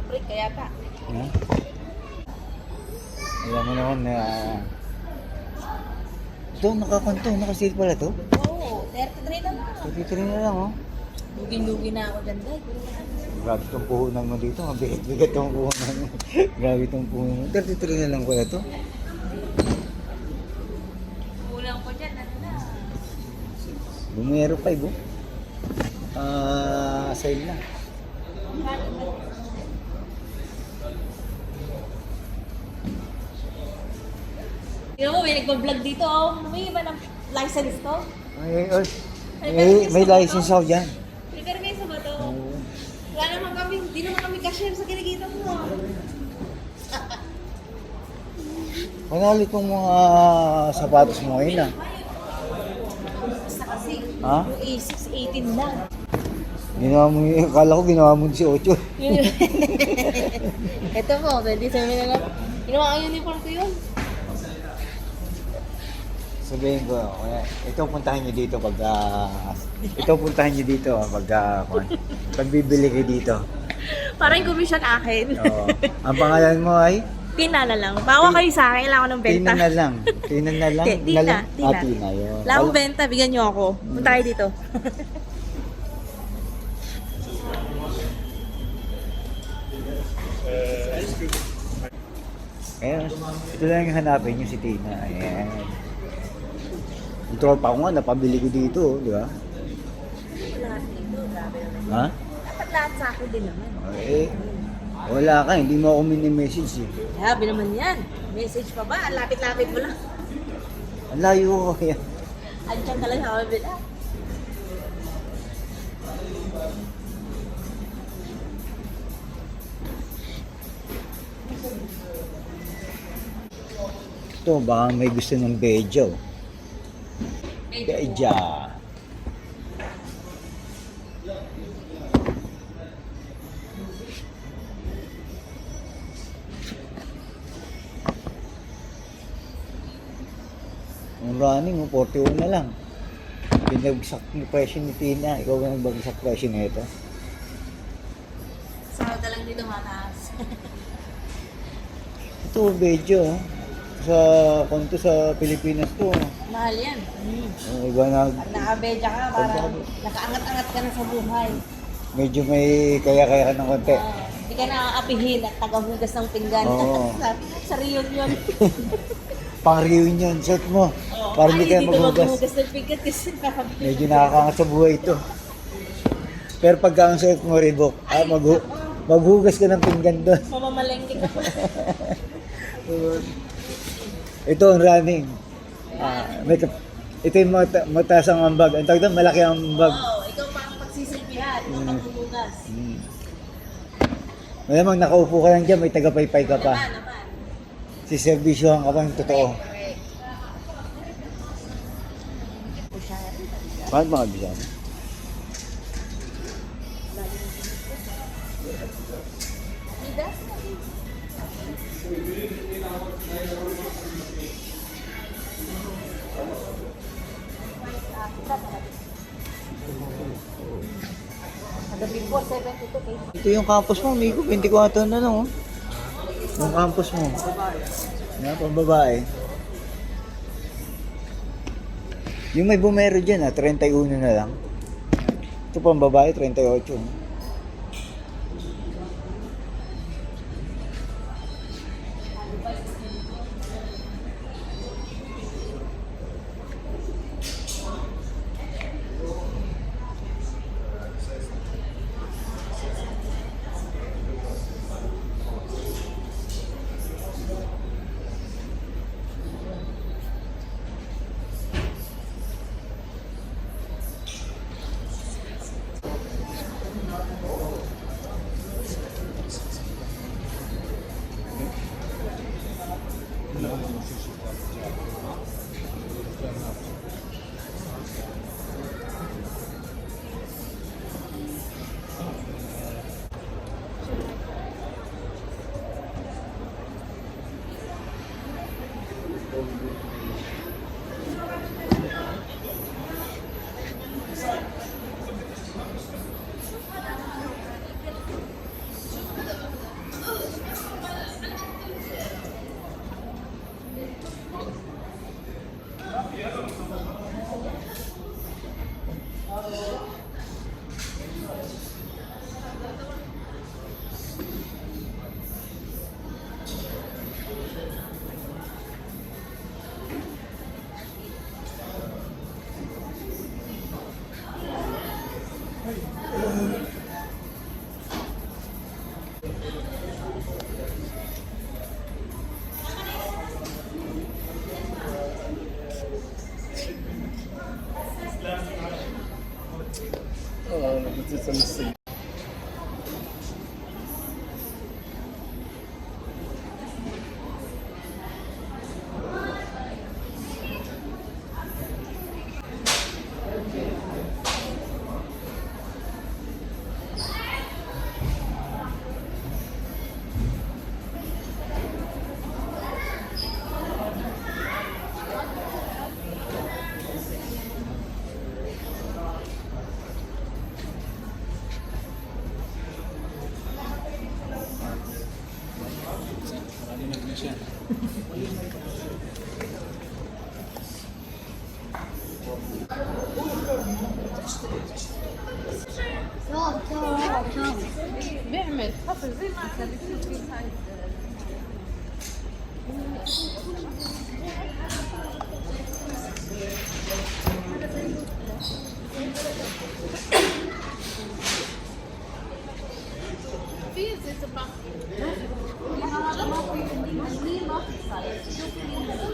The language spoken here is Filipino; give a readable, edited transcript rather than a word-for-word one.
break kaya pa. Ha? Alam mo naman na... ito, nakasale pala to. Oo, 33 na lang. 33 na lang, oh. Lugin-lugi na ako dyan, guys. Grabe itong puhunan mo dito. Mabigat-bigat itong puhunan mo. Grabe itong puhunan mo. 33 na lang pala to. Kulang ko dyan, ano na. Bumero 5, oh. Sale na. Tignan mo, may nagbablog dito, oh. May iba ng license to? May license ako dyan. May permiso ba to? Oo. Wala naman kami, hindi naman kami cashier sa kinikita mo. Panali kong mga sapatos mo ngayon, ah. Basta kasi, Ha? yung A6, 18 lang. Ginawa mo yun. Akala ko ginawa mo 18. Ito po, 27 na lang. Ginawa ang uniform ko yun. Sabihin ko, ito puntahan niyo dito pag pag bibili kayo dito. Parang commission akin. Oo. Ang pangalan mo ay Tina na lang. Bawa kayo sa akin, kailangan ko ng benta. Tina na lang. Tina na lang. Tina. Tina, yun. Wala akong benta, bigyan niyo ako. Punta kayo dito. Ayan, ito lang yung hanapin niyo si Tina. Ayan. Yung tropa ko nga, napabili ko dito, di ba? Lahat dito, grabe naman. Ha? Dapat lahat sa akin din naman. Eh, wala ka, hindi mo ako mini-message eh. Grabe naman yan. Message pa ba? Ang lapit-lapit mo lang. Ang layo ko kaya. Andiyan ka lang sa kabila. Ito, baka may gusto ng bejo. Beja. Ang running, 41 na lang. Binagsak yung presyo ni Tina. Ikaw ba nagbagsak presyo na ito? Sahod na lang dito mataas. Ito, bejo. Sa konto sa Pilipinas to. Mahal yan. Iba na, Pag nakabedya ka, parang nakaangat-angat ka na sa buhay. medyo may kaya-kaya ka ng konti. Hindi ka nakakapihin at tagahugas ng pinggan. Oo. sa reunion. Pang-reunion, set mo. Para hindi kayo maghugas. maghugas ng pinggan kasi nakabili. Medyo nakakangat sa buhay ito. Pero pagka ang suot mo, Reebok, maghugas ka ng pinggan doon. Mamamalengke ka pa. Ito ang running. Ito yung mataas ang ambag. Ang tawag doon, malaki ang ambag. Oo, ikaw pa ang pagsisilbihan. Ikaw pang humugas. Malamang nakaupo ka lang dyan, may tagapaypay ka pa. Naman. Siservisyohan ka pa ng totoo. Bakit mga bisan? Midas? Kagabi po, 72 kayo. Ito yung campus mo, Miko. 24 na lang, oh. Yung campus mo. Yan, pang babae. Yung may bumero dyan, 31 na lang. Ito pang babae, 38. Oh, das ist ein bisschen. بيعمل حفل زي ما كان بيصير في هاي في زي تبع هذا ما في ما في صار شوفي